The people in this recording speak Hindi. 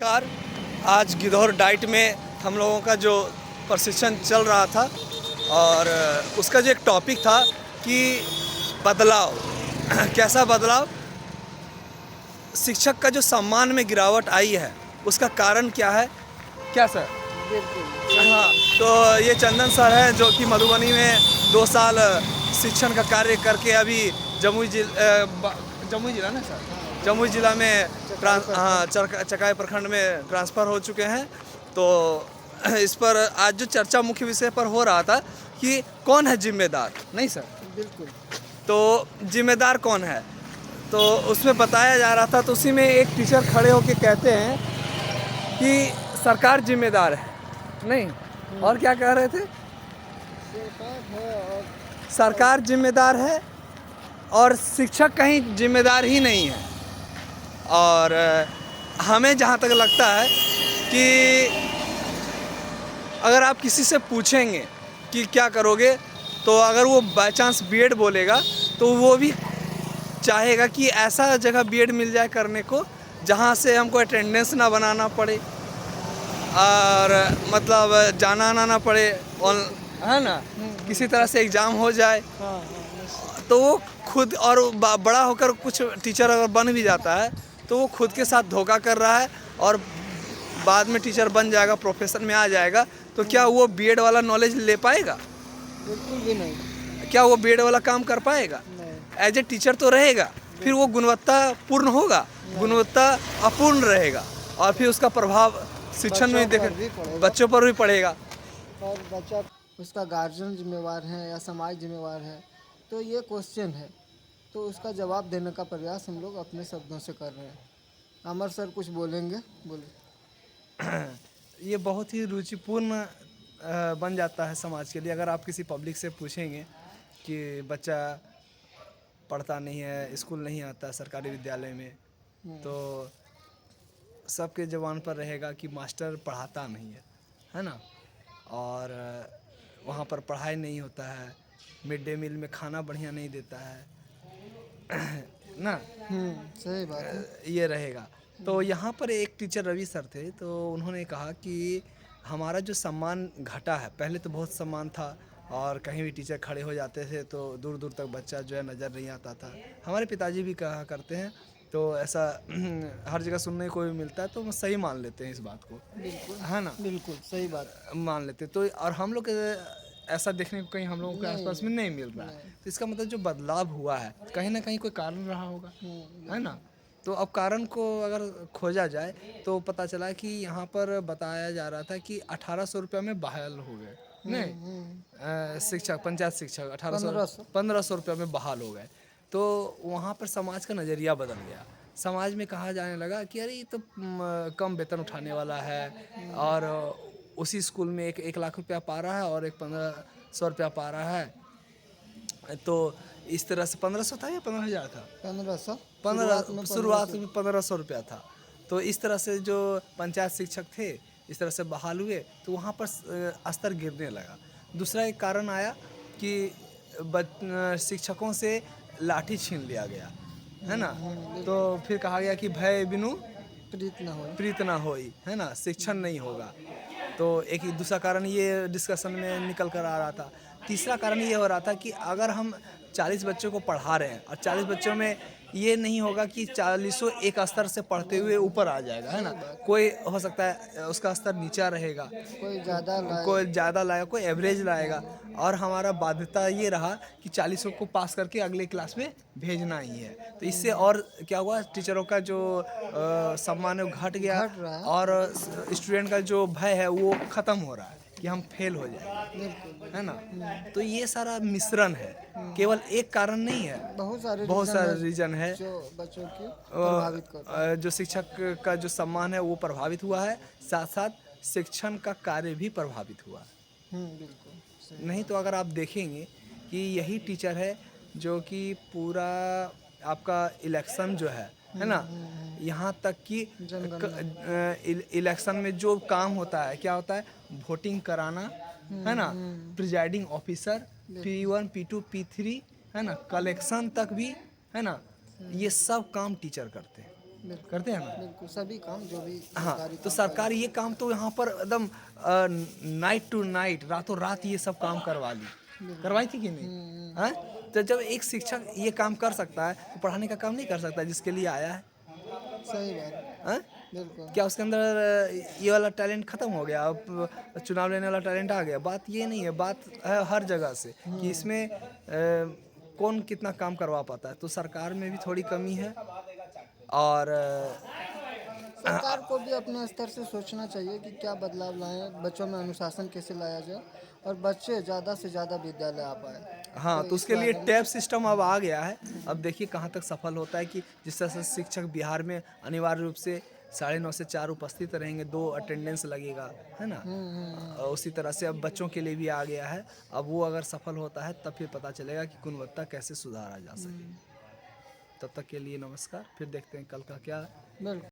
कार आज गिद्धौर डाइट में हम लोगों का जो प्रशिक्षण चल रहा था और उसका जो एक टॉपिक था कि बदलाव कैसा बदलाव, शिक्षक का जो सम्मान में गिरावट आई है उसका कारण क्या है। क्या सर? बिल्कुल। हाँ, तो ये चंदन सर हैं जो कि मधुबनी में 2 साल शिक्षण का कार्य करके अभी जमुई जिला ना सर, जमुई जिला में चकाई प्रखंड में ट्रांसफ़र हो चुके हैं। तो इस पर आज जो चर्चा मुख्य विषय पर हो रहा था कि कौन है जिम्मेदार, नहीं सर? बिल्कुल। तो जिम्मेदार कौन है, तो उसमें बताया जा रहा था। तो उसी में एक टीचर खड़े होकर कहते हैं कि सरकार जिम्मेदार है, नहीं और क्या कह रहे थे? सरकार है और सरकार जिम्मेदार है और शिक्षक कहीं जिम्मेदार ही नहीं है। और हमें जहाँ तक लगता है कि अगर आप किसी से पूछेंगे कि क्या करोगे, तो अगर वो बाय चांस बीएड बोलेगा तो वो भी चाहेगा कि ऐसा जगह बीएड मिल जाए करने को जहाँ से हमको अटेंडेंस ना बनाना पड़े और मतलब जाना आना ना पड़े, है ना, किसी तरह से एग्ज़ाम हो जाए। तो वो खुद और बड़ा होकर कुछ टीचर अगर बन भी जाता है तो वो खुद के साथ धोखा कर रहा है और बाद में टीचर बन जाएगा, प्रोफेशन में आ जाएगा, तो क्या वो बीएड वाला नॉलेज ले पाएगा? बिल्कुल भी नहीं। क्या वो बीएड वाला काम कर पाएगा? नहीं। एज ए टीचर तो रहेगा, फिर वो गुणवत्ता पूर्ण होगा, गुणवत्ता अपूर्ण रहेगा और फिर उसका प्रभाव शिक्षण में बच्चों पर भी पड़ेगा। और बच्चा उसका गार्जियन जिम्मेवार है या समाज जिम्मेवार है, तो ये क्वेश्चन है। तो उसका जवाब देने का प्रयास हम लोग अपने शब्दों से कर रहे हैं। अमर सर कुछ बोलेंगे, बोलिए। ये बहुत ही रुचिपूर्ण बन जाता है समाज के लिए। अगर आप किसी पब्लिक से पूछेंगे कि बच्चा पढ़ता नहीं है, स्कूल नहीं आता सरकारी विद्यालय में, तो सबके ज़बान पर रहेगा कि मास्टर पढ़ाता नहीं है ना, और वहाँ पर पढ़ाई नहीं होता है, मिड डे मील में खाना बढ़िया नहीं देता है ना। सही बात है। ये रहेगा। तो यहाँ पर एक टीचर रवि सर थे, तो उन्होंने कहा कि हमारा जो सम्मान घटा है, पहले तो बहुत सम्मान था और कहीं भी टीचर खड़े हो जाते थे तो दूर दूर तक बच्चा जो है नज़र नहीं आता था। हमारे पिताजी भी कहा करते हैं, तो ऐसा हर जगह सुनने को भी मिलता है, तो हम सही मान लेते हैं इस बात को, बिल्कुल है ना, बिल्कुल सही बात मान लेते। तो और हम लोग ऐसा देखने को कहीं हम लोगों के आसपास में नहीं मिल रहा है। तो इसका मतलब जो बदलाव हुआ है कहीं ना कहीं कोई कारण रहा होगा, है ना। तो अब कारण को अगर खोजा जाए तो पता चला कि यहाँ पर बताया जा रहा था कि 1800 रुपये में बहाल हो गए, नहीं शिक्षक, पंचायत शिक्षक 1500 रुपये में बहाल हो गए। तो वहाँ पर समाज का नज़रिया बदल गया। समाज में कहा जाने लगा कि अरे ये तो कम वेतन उठाने वाला है और उसी स्कूल में एक 1 लाख रुपया पा रहा है और एक 1500 रुपया पा रहा है। तो इस तरह से 1500 था या 15,000 था? 1500 शुरुआत में 1500 रुपया था। तो इस तरह से जो पंचायत शिक्षक थे इस तरह से बहाल हुए, तो वहाँ पर स्तर गिरने लगा। दूसरा एक कारण आया कि शिक्षकों से लाठी छीन लिया गया, है ना। तो फिर कहा गया कि भय बिनु प्रीत ना होई, है ना, शिक्षण नहीं होगा। तो एक दूसरा कारण ये डिस्कशन में निकल कर आ रहा था। तीसरा कारण ये हो रहा था कि अगर हम 40 बच्चों को पढ़ा रहे हैं और 40 बच्चों में ये नहीं होगा कि 40 एक स्तर से पढ़ते हुए ऊपर आ जाएगा, है ना। कोई हो सकता है उसका स्तर नीचा रहेगा, कोई ज़्यादा लाएगा, कोई एवरेज लाएगा। और हमारा बाध्यता ये रहा कि 40 को पास करके अगले क्लास में भेजना ही है। तो इससे और क्या हुआ, टीचरों का जो सम्मान है वो घट गया और स्टूडेंट का जो भय है वो ख़त्म हो रहा है कि हम फेल हो जाएंगे, है ना। तो ये सारा मिश्रण है, केवल एक कारण नहीं है, बहुत सारे रीजन है जो बच्चों की प्रभावित करता है। जो शिक्षक का जो सम्मान है वो प्रभावित हुआ है, साथ साथ शिक्षण का कार्य भी प्रभावित हुआ है। बिल्कुल नहीं तो अगर आप देखेंगे कि यही टीचर है जो कि पूरा आपका इलेक्शन जो है ना, यहाँ तक कि इलेक्शन में जो काम होता है, क्या होता है, वोटिंग कराना, है ना, presiding officer, P1 P2 P3, है ना, कलेक्शन तक भी, है ना, ये सब काम टीचर करते हैं। बिल्कुल करते हैं ना। बिल्कुल सभी काम जो भी हाँ, सरकारी तो काम सरकार ये काम तो यहाँ पर एकदम नाइट टू नाइट, रातों रात ये सब काम करवा ली, बिल्कुल करवाई थी कि नहीं? हैं? तो जब एक शिक्षक ये काम कर सकता है तो पढ़ाने का काम नहीं कर सकता जिसके लिए आया है? सही बात है हैं? बिल्कुल क्या उसके अंदर ये वाला टैलेंट खत्म हो गया, अब चुनाव लेने वाला टैलेंट आ गया? बात ये नहीं है, बात है हर जगह से कि इसमें कौन कितना काम करवा पाता है। तो सरकार में भी थोड़ी कमी है और सरकार को भी अपने स्तर से सोचना चाहिए कि क्या बदलाव लाएं, बच्चों में अनुशासन कैसे लाया जाए और बच्चे ज़्यादा से ज़्यादा विद्यालय आ पाए। हाँ, तो तो इस उसके लिए बारे में टैब सिस्टम अब आ गया है। अब देखिए कहाँ तक सफल होता है कि जिस तरह से शिक्षक बिहार में अनिवार्य रूप से 9:30 से 4 उपस्थित रहेंगे, 2 अटेंडेंस लगेगा, है ना? उसी तरह से अब बच्चों के लिए भी आ गया है। अब वो अगर सफल होता है तब फिर पता चलेगा कि गुणवत्ता कैसे सुधारा जा सके। तब तक के लिए नमस्कार, फिर देखते हैं कल का क्या बिल्कुल।